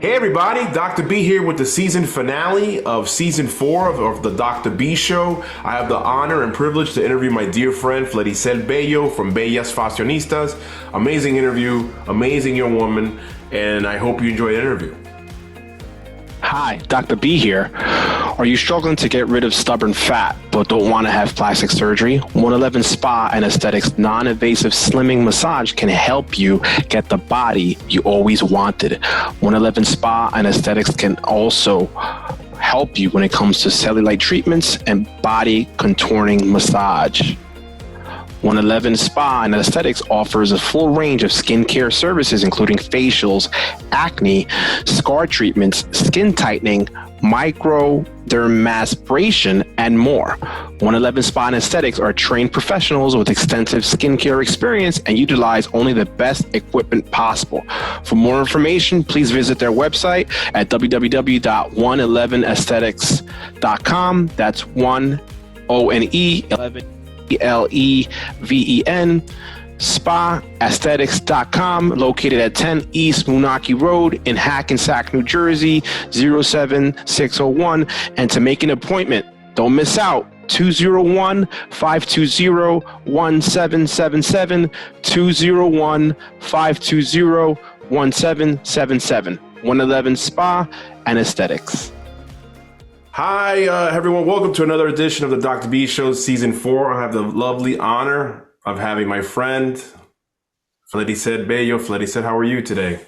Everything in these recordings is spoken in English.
Hey everybody, Dr. B here with the season finale of season 4 of the Dr. B show. I have the honor and privilege to interview my dear friend Fleriser Bello from Bellas Fashionistas. Amazing interview, amazing young woman, and I hope you enjoy the interview. Hi, Dr. B here. Are you struggling to get rid of stubborn fat but don't want to have plastic surgery? 111 Spa and Aesthetics non-invasive slimming massage can help you get the body you always wanted. 111 Spa and Aesthetics can also help you when it comes to cellulite treatments and body contouring massage. 111 Spa and Aesthetics offers a full range of skincare services, including facials, acne, scar treatments, skin tightening, microdermabrasion, and more. 111 Spa and Aesthetics are trained professionals with extensive skincare experience and utilize only the best equipment possible. For more information, please visit their website at www.111aesthetics.com. That's 1-O-N-E-11. Leven Spa-Aesthetics.com, located at 10 East Moonachie Road in Hackensack, New Jersey, 07601. And to make an appointment, don't miss out, 201-520-1777, 201-520-1777, 111 Spa and Aesthetics. Hi, everyone. Welcome to another edition of the Dr. B Show, Season 4. I have the lovely honor of having my friend, Fleriser Bello. Fleriser, how are you today?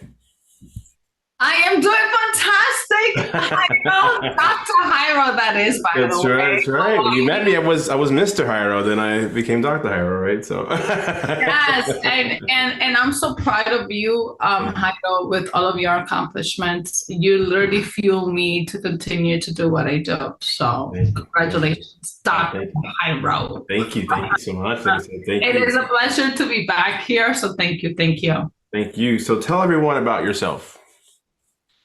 I am doing fantastic. I know Dr. Jairo, that is, by the way. That's right. When you met me, I was Mr. Jairo, then I became Dr. Jairo, right? So yes, and I'm so proud of you, Jairo, with all of your accomplishments. You literally fuel me to continue to do what I do. So congratulations, Dr. Jairo. Thank you so much. It is a pleasure to be back here. So thank you. Thank you. So tell everyone about yourself.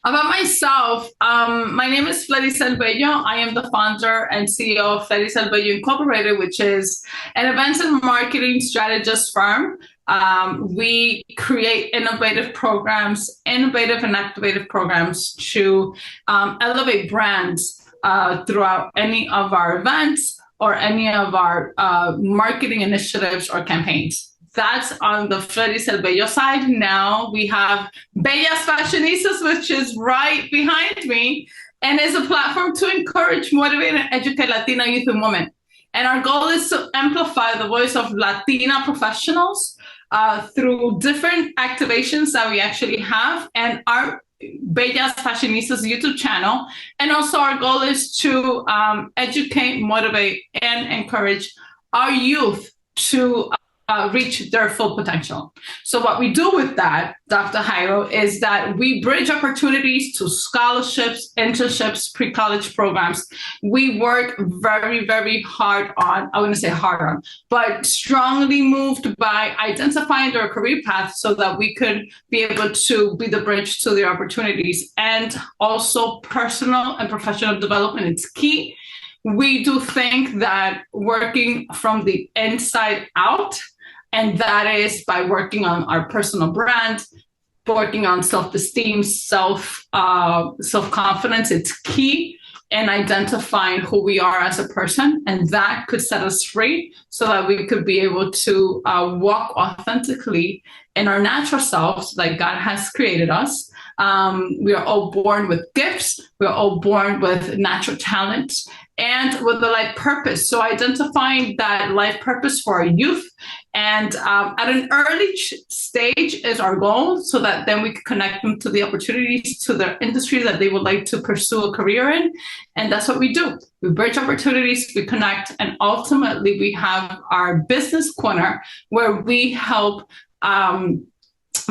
About myself, my name is Fleriser Bello. I am the founder and CEO of Fleriser Bello Incorporated, which is an events and marketing strategist firm. We create innovative and activative programs to elevate brands throughout any of our events or any of our marketing initiatives or campaigns. That's on the Fleriser Bello side. Now we have Bellas Fashionistas, which is right behind me, and is a platform to encourage, motivate, and educate Latino youth and women. And our goal is to amplify the voice of Latina professionals through different activations that we actually have, and our Bellas Fashionistas YouTube channel. And also our goal is to educate, motivate, and encourage our youth to reach their full potential. So what we do with that, Dr. Jairo, is that we bridge opportunities to scholarships, internships, pre-college programs. We work very, very hard on, I wouldn't say hard on, but strongly moved by identifying their career path so that we could be able to be the bridge to their opportunities. And also personal and professional development is key. We do think that working from the inside out, and that is by working on our personal brand, working on self-esteem, self-confidence. It's key in identifying who we are as a person, and that could set us free so that we could be able to walk authentically in our natural selves like God has created us. We are all born with gifts. We are all born with natural talents and with a life purpose. So identifying that life purpose for our youth and at an early stage is our goal, so that then we can connect them to the opportunities, to the industry that they would like to pursue a career in. And that's what we do. We bridge opportunities, we connect, and ultimately we have our business corner where we help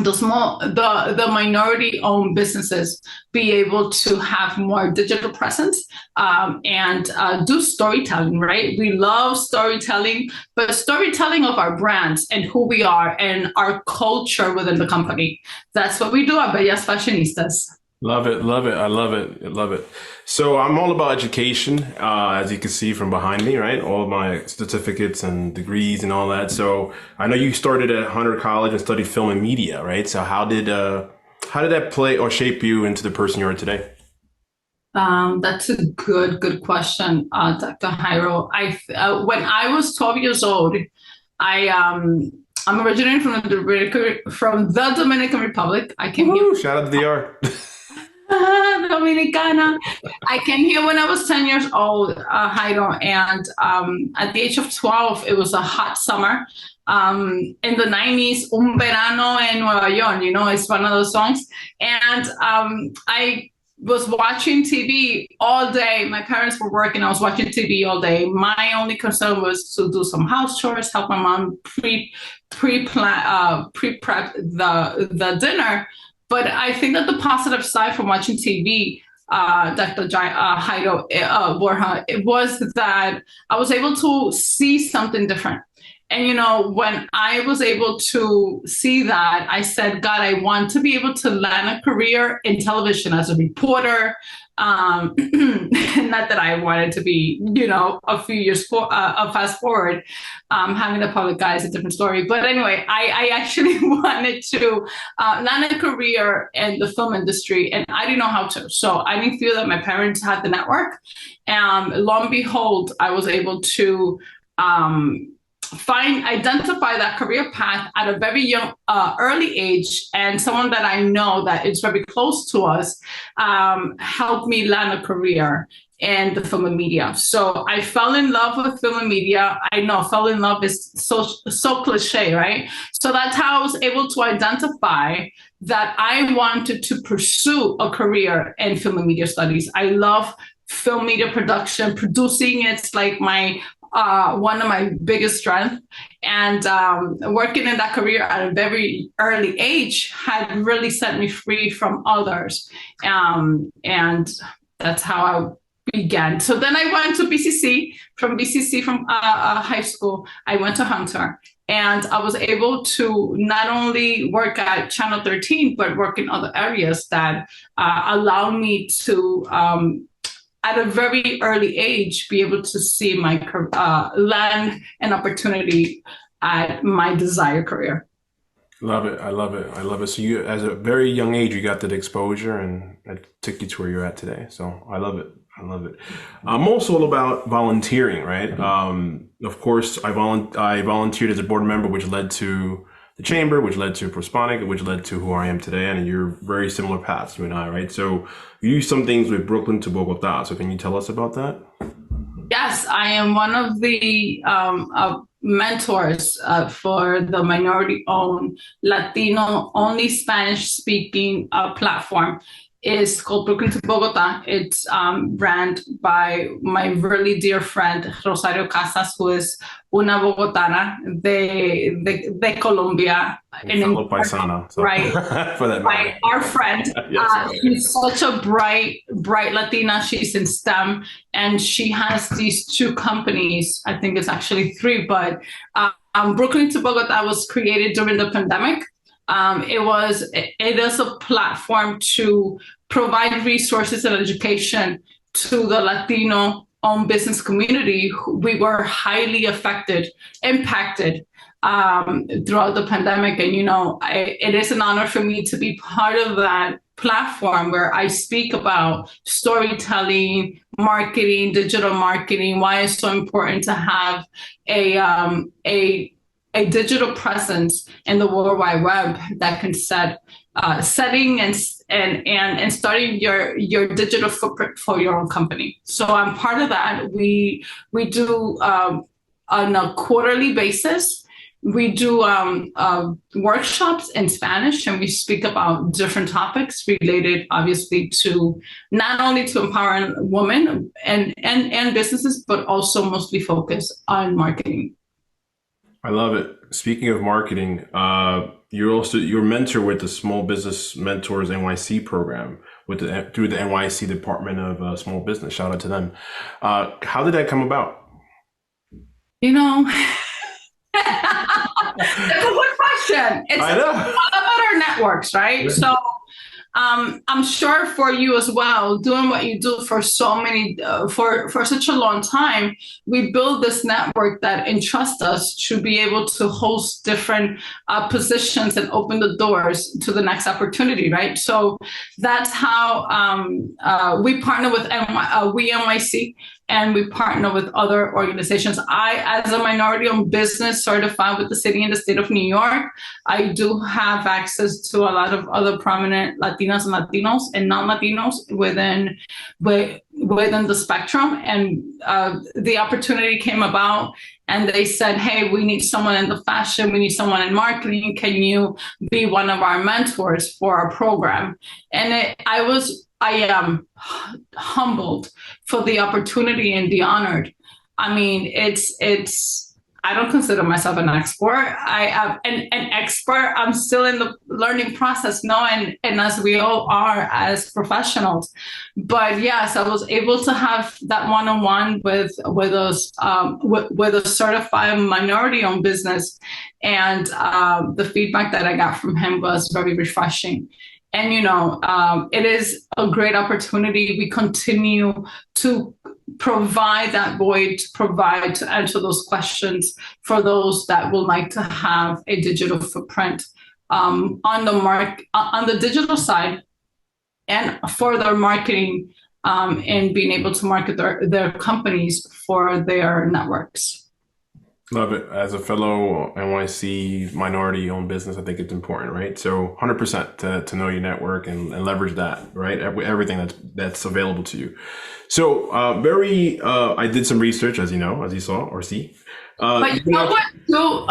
the minority-owned businesses be able to have more digital presence and do storytelling, right? We love storytelling, but storytelling of our brands and who we are and our culture within the company. That's what we do at Bellas Fashionistas. Love it. I love it. So I'm all about education, as you can see from behind me, right? All of my certificates and degrees and all that. So I know you started at Hunter College and studied film and media, right? So how did How did that play or shape you into the person you are today? That's a good question, Dr. Jairo. When I was 12 years old, I'm originating from the Dominican Republic. I came here. Shout out to the DR. Dominicana. I came here when I was 10 years old, Jairo, and at the age of 12, it was a hot summer. In the 90s, Un Verano en Nueva York, it's one of those songs. And I was watching TV all day. My parents were working. I was watching TV all day. My only concern was to do some house chores, help my mom pre-prep the dinner. But I think that the positive side from watching TV, Dr. Jairo Borja, it was that I was able to see something different. And, when I was able to see that, I said, God, I want to be able to land a career in television as a reporter. Not that I wanted to be, a few years fast forward, having the public eye is a different story. But anyway, I actually wanted to land a career in the film industry, and I didn't know how to. So I didn't feel that my parents had the network. Lo and behold, I was able to identify that career path at a very young, early age, and someone that I know that is very close to us helped me land a career in the film and media. So I fell in love with film and media. I know fell in love is so cliche, right? So that's how I was able to identify that I wanted to pursue a career in film and media studies. I love film media production, producing. It's like one of my biggest strengths, and working in that career at a very early age had really set me free from others, and that's how I began. So then I went to BCC. From high school, I went to Hunter, and I was able to not only work at Channel 13 but work in other areas that allowed me to at a very early age, be able to see my land an opportunity at my desired career. Love it. I love it. I love it. So you, as a very young age, you got that exposure, and it took you to where you're at today. So I love it. I love it. I'm also all about volunteering, right? Of course, I volunteered as a board member, which led to the chamber, which led to Prosponic, which led to who I am today. And you're very similar paths, you and I, right? So you do some things with Brooklyn to Bogota. So can you tell us about that? Yes, I am one of the mentors for the minority-owned, Latino-only Spanish-speaking platform. Is called Brooklyn to Bogota. It's ran by my really dear friend Rosario Casas, who is una Bogotana de Colombia. Fellow paisana, so. Right? For that matter. Our friend. Yes, she's such a bright Latina. She's in STEM, and she has these two companies. I think it's actually three, but Brooklyn to Bogota was created during the pandemic. It is a platform to provide resources and education to the Latino-owned business community. We were highly impacted throughout the pandemic. And, it is an honor for me to be part of that platform where I speak about storytelling, marketing, digital marketing, why it's so important to have a digital presence in the World Wide Web that can setting and starting your digital footprint for your own company. So I'm part of that. We do on a quarterly basis. We do workshops in Spanish, and we speak about different topics related, obviously, to not only to empowering women and businesses, but also mostly focused on marketing. I love it. Speaking of marketing, you're mentor with the Small Business Mentors NYC program through the NYC Department of Small Business. Shout out to them. How did that come about? That's a good question. It's I know. all about our networks, right? So I'm sure for you as well, doing what you do for so many, for such a long time, we build this network that entrusts us to be able to host different positions and open the doors to the next opportunity, right? So that's how we partner with We NYC, and we partner with other organizations. I, as a minority-owned business certified with the city and the state of New York, I do have access to a lot of other prominent Latinas and Latinos and non-Latinos within the spectrum. And the opportunity came about, and they said, hey, we need someone in the fashion, we need someone in marketing. Can you be one of our mentors for our program? And I am humbled for the opportunity and the honored. I mean, I don't consider myself an expert. I am an expert. I'm still in the learning process, and as we all are as professionals. But yes, I was able to have that one-on-one with a certified minority-owned business, and the feedback that I got from him was very refreshing. And, it is a great opportunity. We continue to provide that void, to answer those questions for those that would like to have a digital footprint on the digital side, and for their marketing and being able to market their companies for their networks. Love it. As a fellow NYC minority-owned business, I think it's important, right? So 100% to know your network and leverage that, right? Everything that's available to you. So I did some research, as you saw or see. But you know what, too,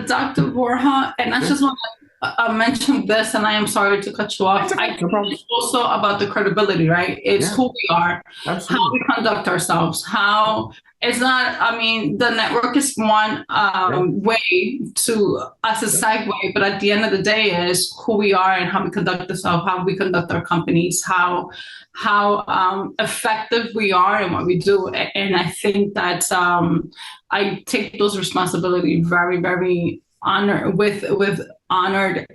Dr. Borja, and I just want to mention this, and I am sorry to cut you off. I think it's also about the credibility, right? It's who we are, Absolutely. How we conduct ourselves, how it's not, the network is one way to, as a segue, but at the end of the day is who we are and how we conduct ourselves, how we conduct our companies, how effective we are in what we do. And I think that I take those responsibilities very, very honored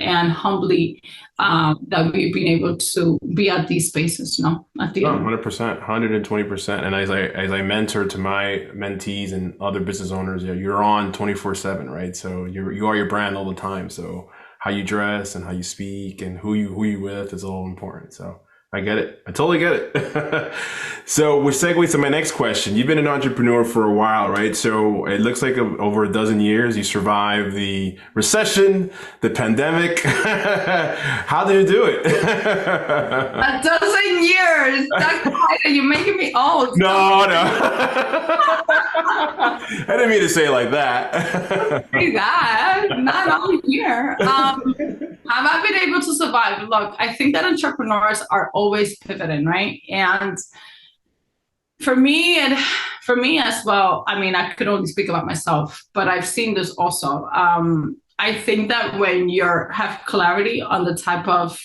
and humbly that we've been able to be at these spaces, at the end. 100%, 120%. And as I mentor to my mentees and other business owners, you're on 24/7, right? So you are your brand all the time. So how you dress and how you speak and who you with is all important. So I get it. I totally get it. So which segues to my next question. You've been an entrepreneur for a while, right? So it looks like over a dozen years, you survived the recession, the pandemic. How did you do it? A dozen years. You're making me old. No. I didn't mean to say it like that. Say that. Not all year. Have I been able to survive? Look, I think that entrepreneurs are always pivoting, right? And for me as well, I could only speak about myself, but I've seen this also. I think that when you have clarity on the type of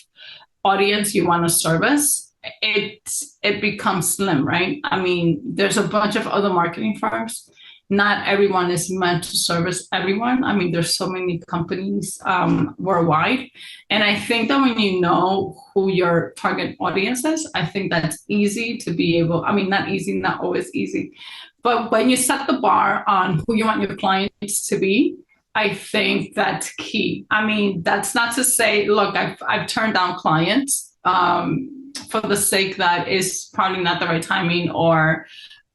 audience you want to service, it becomes slim, right? There's a bunch of other marketing firms. Not everyone is meant to service everyone. There's so many companies worldwide. And I think that when you know who your target audience is, I think that's easy to be able, not easy, not always easy. But when you set the bar on who you want your clients to be, I think that's key. That's not to say, look, I've turned down clients for the sake that is probably not the right timing, or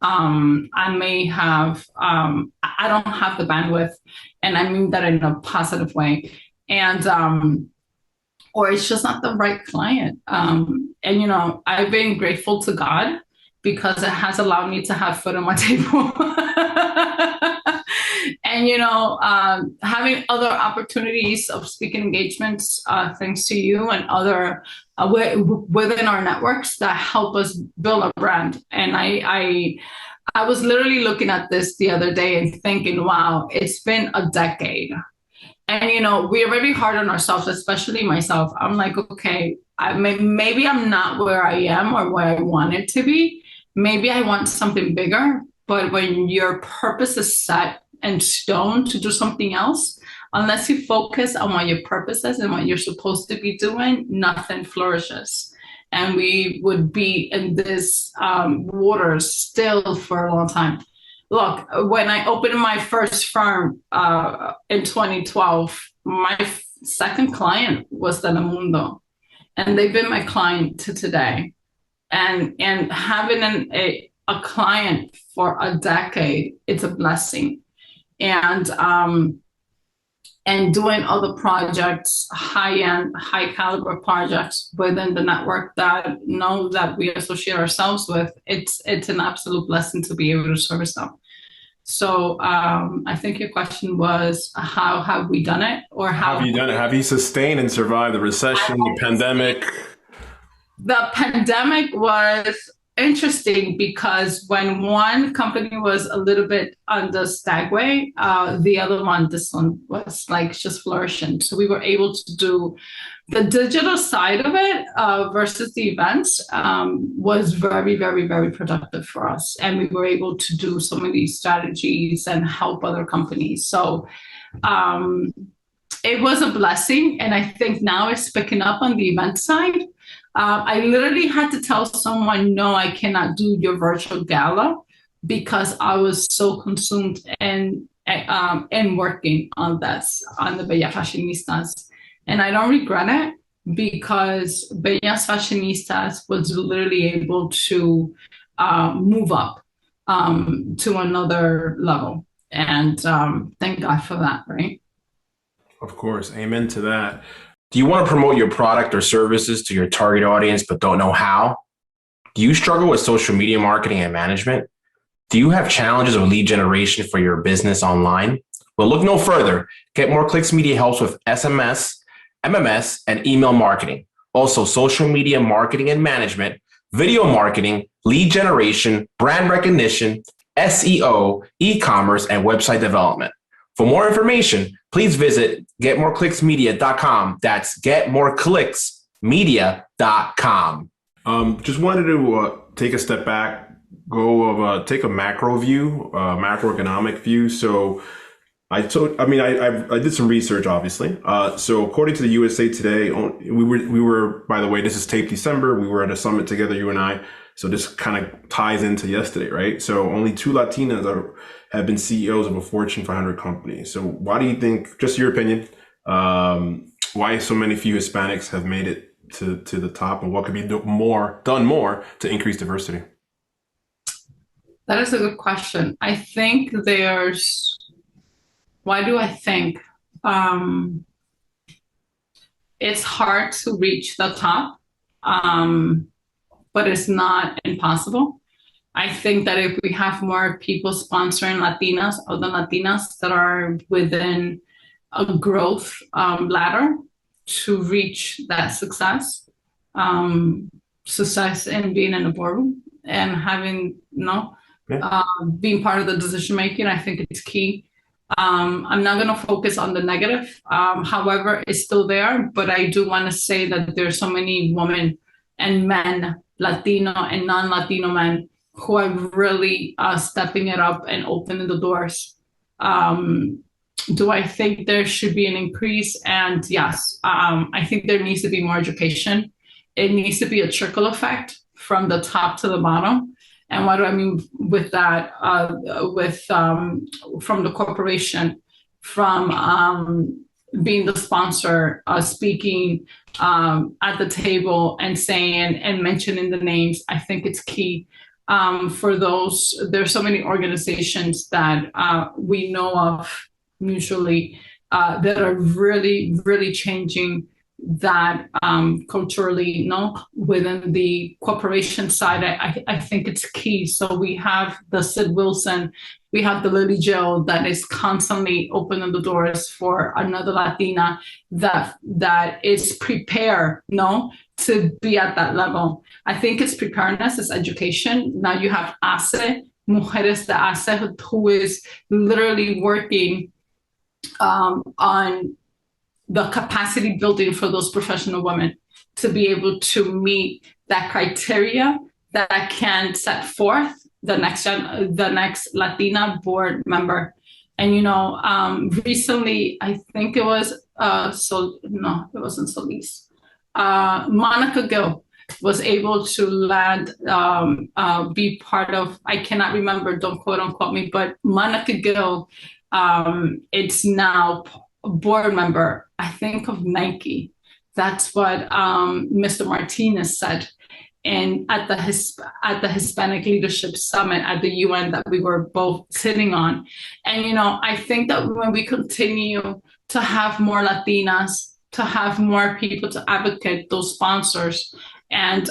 I may have, I don't have the bandwidth, and I mean that in a positive way. And, or it's just not the right client. And, I've been grateful to God because it has allowed me to have food on my table. And, having other opportunities of speaking engagements, thanks to you and other within our networks that help us build a brand. And I was literally looking at this the other day and thinking, wow, it's been a decade. And, we are very hard on ourselves, especially myself. I'm like, okay, maybe I'm not where I am or where I want it to be. Maybe I want something bigger. But when your purpose is set in stone to do something else, unless you focus on what your purpose is and what you're supposed to be doing, nothing flourishes. And we would be in this waters still for a long time. Look, when I opened my first firm in 2012, my second client was Telemundo, and they've been my client to today. And having a client for a decade, it's a blessing. And doing other projects, high-end, high-caliber projects within the network that we associate ourselves with, it's an absolute blessing to be able to service them. So I think your question was, how have we done it? Or how have you done it? Have you sustained and survived the recession, the pandemic? The pandemic was interesting because when one company was a little bit on the stagway, the other one, this one was like just flourishing. So we were able to do the digital side of it versus the events was very, very, very productive for us. And we were able to do so many strategies and help other companies. So it was a blessing. And I think now it's picking up on the event side. I literally had to tell someone, no, I cannot do your virtual gala because I was so consumed in working on this, on the Bellas Fashionistas. And I don't regret it because Bellas Fashionistas was literally able to move up to another level. And thank God for that, right? Of course. Amen to that. Do you want to promote your product or services to your target audience but don't know how? Do you struggle with social media marketing and management? Do you have challenges with lead generation for your business online? Well, look no further. Get More Clicks Media helps with SMS, MMS, and email marketing. Also, social media marketing and management, video marketing, lead generation, brand recognition, SEO, e-commerce, and website development. For more information, please visit getmoreclicksmedia.com. That's getmoreclicksmedia.com. Just wanted to take a step back, take a macro view, macroeconomic view. So I did some research, obviously. So according to the USA Today, we were, by the way, this is taped December. We were at a summit together, you and I. So this kind of ties into yesterday, right? So only 2 Latinas have been CEOs of a Fortune 500 company. So why do you think, just your opinion, why so many few Hispanics have made it to the top, and what could be done more to increase diversity? That is a good question. I think why do I think? It's hard to reach the top, but it's not impossible. I think that if we have more people sponsoring Latinas or the Latinas that are within a growth ladder to reach that success in being in the boardroom and having, being part of the decision making, I think it's key. I'm not going to focus on the negative. However, it's still there, but I do want to say that there's so many women and men, Latino and non-Latino men, who are really stepping it up and opening the doors. Do I think there should be an increase? And yes, I think there needs to be more education. It needs to be a trickle effect from the top to the bottom. And what do I mean with that? From the corporation, from being the sponsor, speaking at the table and saying and mentioning the names. I think it's key. For those, there's so many organizations that we know of mutually that are really, really changing that culturally, within the corporation side. I think it's key. So we have the Sid Wilson, we have the Lily Joe that is constantly opening the doors for another Latina that is prepared, to be at that level. I think it's preparedness, it's education. Now you have ACE, Mujeres de ACE, who is literally working on the capacity building for those professional women to be able to meet that criteria that can set forth the next Latina board member. And, recently, I think it was, no, it wasn't Solis. Monica Gill was able to land, be part of, I cannot remember, don't quote unquote me, but Monica Gill, it's now a board member, I think, of Nike. That's what Mr. Martinez said. And at the Hispanic Leadership Summit at the UN that we were both sitting on. And, I think that when we continue to have more Latinas, to have more people to advocate, those sponsors and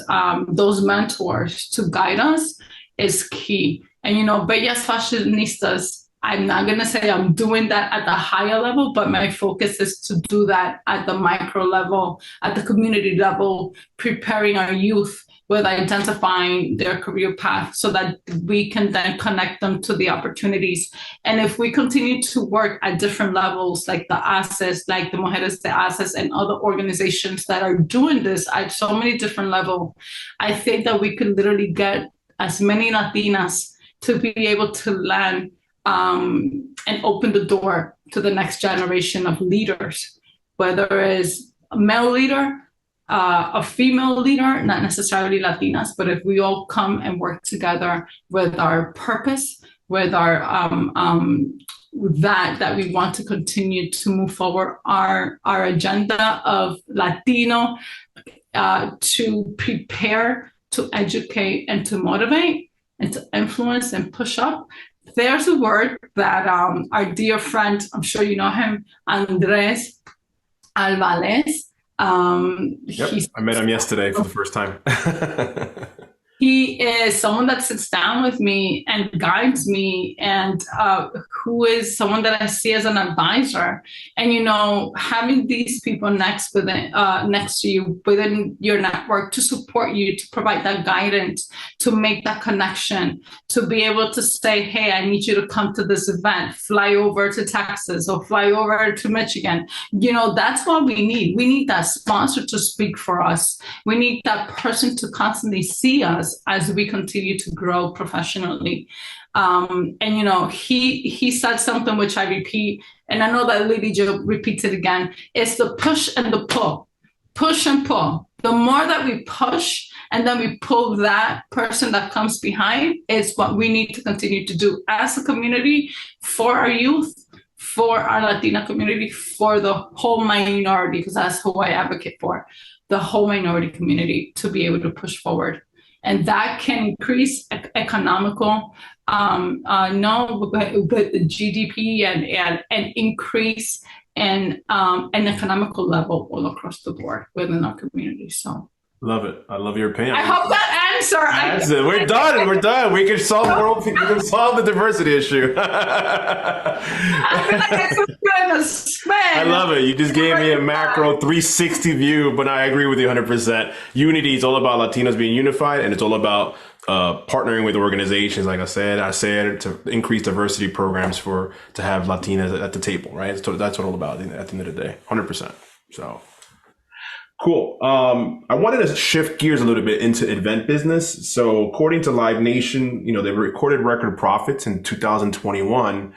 those mentors to guide us is key. And, Bellas Fashionistas, I'm not going to say I'm doing that at the higher level, but my focus is to do that at the micro level, at the community level, preparing our youth with identifying their career path so that we can then connect them to the opportunities. And if we continue to work at different levels, like the ACES, like the Mujeres de ACES and other organizations that are doing this at so many different levels, I think that we could literally get as many Latinas to be able to land and open the door to the next generation of leaders, whether it's a male leader, a female leader, not necessarily Latinas, but if we all come and work together with our purpose, with our that we want to continue to move forward our agenda of Latino, to prepare, to educate, and to motivate, and to influence and push up. There's a word that our dear friend, I'm sure you know him, Andres Alvarez. Yep, I met him yesterday for the first time. He is someone that sits down with me and guides me, and who is someone that I see as an advisor. And having these people next to you within your network to support you, to provide that guidance, to make that connection, to be able to say, "Hey, I need you to come to this event. Fly over to Texas or fly over to Michigan." That's what we need. We need that sponsor to speak for us. We need that person to constantly see us as we continue to grow professionally. He said something which I repeat, and I know that Lady Jo repeats it again. It's the push and the pull. Push and pull. The more that we push and then we pull that person that comes behind is what we need to continue to do as a community, for our youth, for our Latina community, for the whole minority, because that's who I advocate for, the whole minority community, to be able to push forward. And that can increase economical, with the GDP and increase an economical level all across the board within our community. So love it. I love your opinion. I hope that answers. We're done. We're done. We can solve we can solve the diversity issue. I feel like I could be in a spin. I love it. You just gave me a macro 360 view, but I agree with you 100%. Unity is all about Latinos being unified, and it's all about partnering with organizations. Like I said to increase diversity programs to have Latinas at the table, right? So that's what all about at the end of the day, 100%. So. Cool. I wanted to shift gears a little bit into event business. So according to Live Nation, they recorded record profits in 2021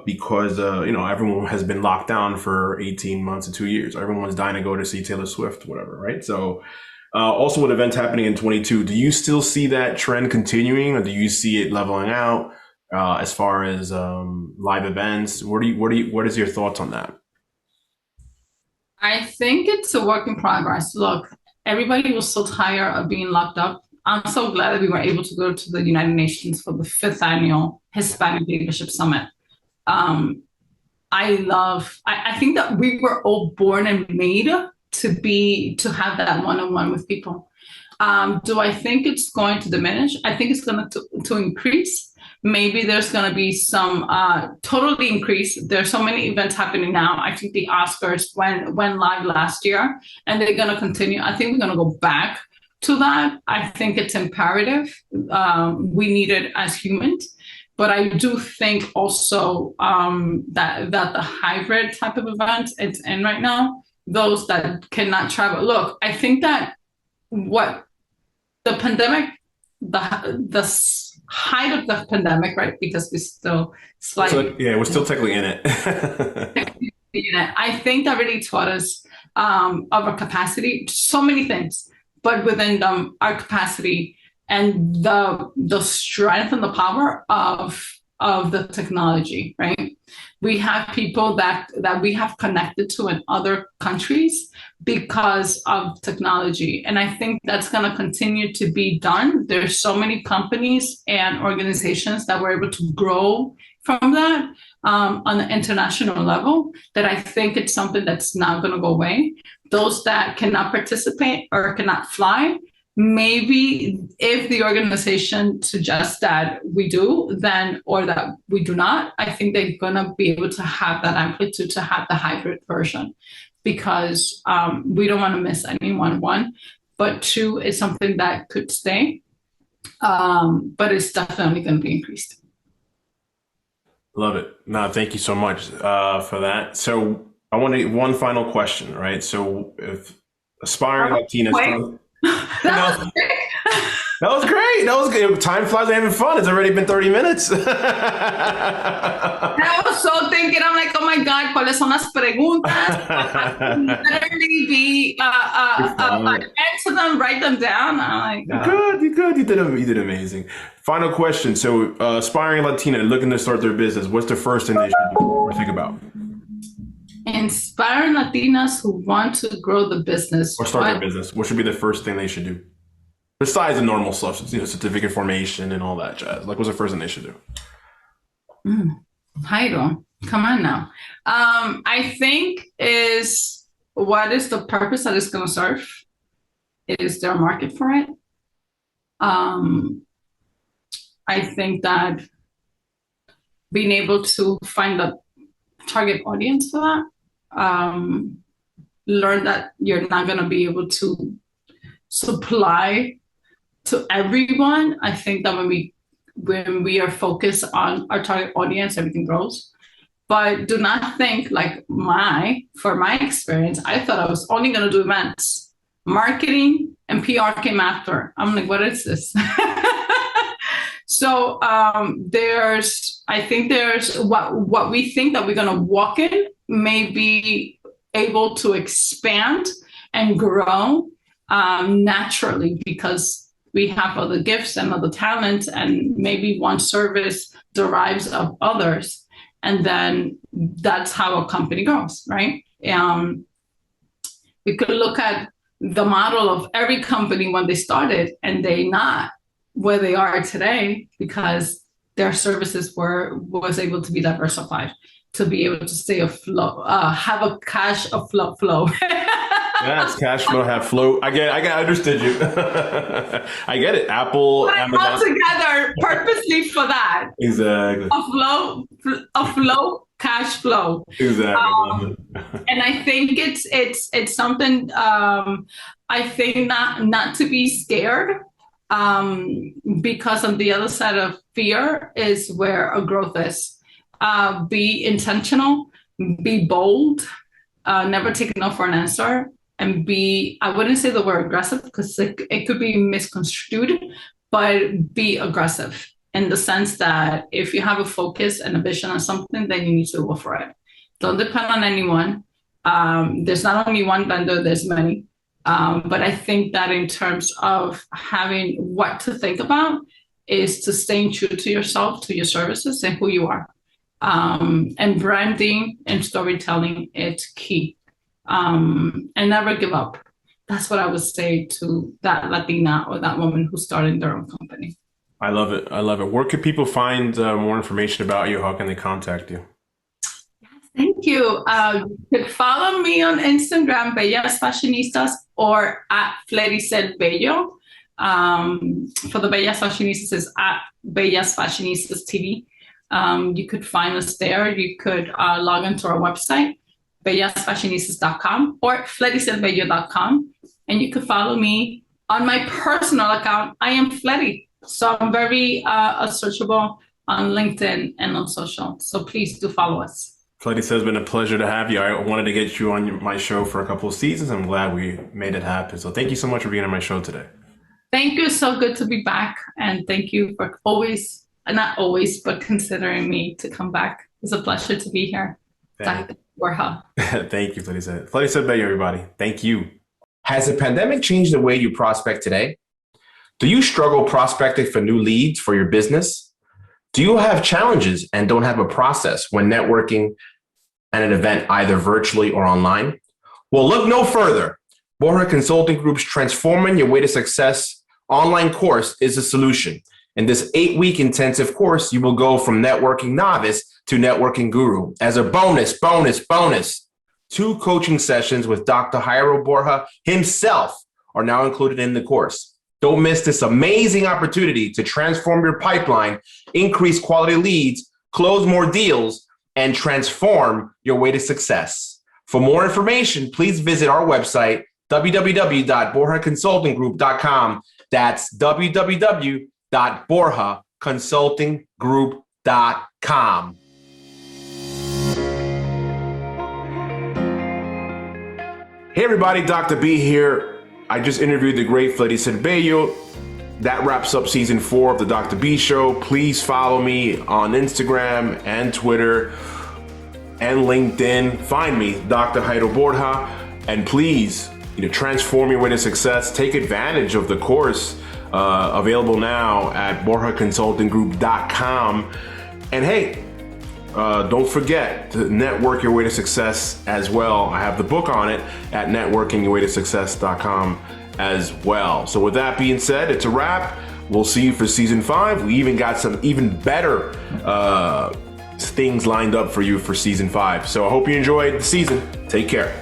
because, everyone has been locked down for 18 months to 2 years. Everyone's dying to go to see Taylor Swift, whatever, right? So also with events happening in 22, do you still see that trend continuing, or do you see it leveling out as far as live events? What is your thoughts on that? I think it's a work in progress. Look, everybody was so tired of being locked up. I'm so glad that we were able to go to the United Nations for the 5th annual Hispanic Leadership Summit. I think that we were all born and made to have that one-on-one with people. Do I think it's going to diminish? I think it's going to increase. Maybe there's going to be some totally increase. There's so many events happening now. I think the Oscars went live last year, and they're going to continue. I think we're going to go back to that. I think it's imperative. We need it as humans. But I do think also that the hybrid type of event it's in right now, those that cannot travel. Look, I think that what the pandemic, the height of the pandemic, right? Because we're still slightly. So, yeah, we're still technically in it. I think that really taught us of our capacity, so many things, but within them, our capacity and the strength and the power of the technology, right? We have people that we have connected to in other countries because of technology. And I think that's going to continue to be done. There's so many companies and organizations that were able to grow from that on an international level, that I think it's something that's not going to go away. Those that cannot participate or cannot fly, maybe if the organization suggests that we do, then, or that we do not, I think they're going to be able to have that amplitude, to have the hybrid version, because we don't want to miss anyone, one. But two, it's something that could stay, but it's definitely going to be increased. Love it. No, thank you so much for that. So I want to one final question, right? So if aspiring Latinas. That was great. That was great. That was good. Time flies when having fun. It's already been 30 minutes. I was so thinking, I'm like, oh my God, ¿cuáles son las preguntas? Literally be, answer them, write them down. I'm like, You good. You did amazing. Final question. So aspiring Latina looking to start their business, what's the first thing they should do or think about? Inspiring Latinas who want to grow the business. Or start their business. What should be the first thing they should do? Besides the normal stuff, certificate formation and all that jazz. Like, what's the first thing they should do? Jairo, come on now. I think is what is the purpose that it's going to serve? Is there a market for it? I think that being able to find the target audience for that, learn that you're not going to be able to supply to everyone. I think that when we are focused on our target audience, everything grows. But do not think like for my experience, I thought I was only going to do events. Marketing and PR came after. I'm like, what is this? So I think there's what we think that we're going to walk in may be able to expand and grow naturally, because we have other gifts and other talents, and maybe one service derives of others. And then that's how a company grows, right? We could look at the model of every company when they started, and they not where they are today because their services was able to be diversified, to be able to stay afloat, have a cash flow. Yes, cash flow, have flow. I understood you. I get it. Apple, Amazon. All together purposely for that. Exactly. A flow, cash flow. Exactly. And I think it's something. I think not to be scared. Because on the other side of fear is where a growth is. Be intentional, be bold, never take no for an answer, and I wouldn't say the word aggressive because it could be misconstrued, but be aggressive in the sense that if you have a focus and a vision on something, then you need to go for it. Don't depend on anyone. There's not only one vendor, there's many. But I think that in terms of having what to think about is to staying true to yourself, to your services, and who you are. And branding and storytelling, it's key. And never give up. That's what I would say to that Latina or that woman who started their own company. I love it. Where could people find more information about you? How can they contact you? Thank you. You could follow me on Instagram, Bellas Fashionistas, or at Fleriser Bello. For the Bellas Fashionistas, is at Bellas Fashionistas TV. You could find us there. You could log into our website, bellasfashionistas.com or fleriserbello.com. And you could follow me on my personal account. I am Fleri. So I'm very searchable on LinkedIn and on social. So please do follow us. Fleriser, it's been a pleasure to have you. I wanted to get you on my show for a couple of seasons. I'm glad we made it happen. So thank you so much for being on my show today. Thank you. So good to be back. And thank you for always, not always, but considering me to come back. It's a pleasure to be here. Dr. Borja. Thank you, Fleriser Bello, everybody. Thank you. Has the pandemic changed the way you prospect today? Do you struggle prospecting for new leads for your business? Do you have challenges and don't have a process when networking at an event, either virtually or online? Well, look no further. Borja Consulting Group's Transforming Your Way to Success online course is a solution. In this 8-week intensive course, you will go from networking novice to networking guru. As a bonus, 2 coaching sessions with Dr. Jairo Borja himself are now included in the course. Don't miss this amazing opportunity to transform your pipeline, increase quality leads, close more deals, and transform your way to success. For more information, please visit our website, www.borjaconsultinggroup.com. That's www.borjaconsultinggroup.com. Hey everybody, Dr. B here. I just interviewed the great Fleriser Bello. That wraps up season 4 of the Dr. B Show. Please follow me on Instagram and Twitter and LinkedIn. Find me, Dr. Jairo Borja, and please, transform your way to success. Take advantage of the course available now at borjaconsultinggroup.com. And hey, don't forget to network your way to success as well. I have the book on it at networkingyourwaytosuccess.com as well. So with that being said, it's a wrap. We'll see you for season 5. We even got some even better things lined up for you for season 5. So I hope you enjoyed the season. Take care.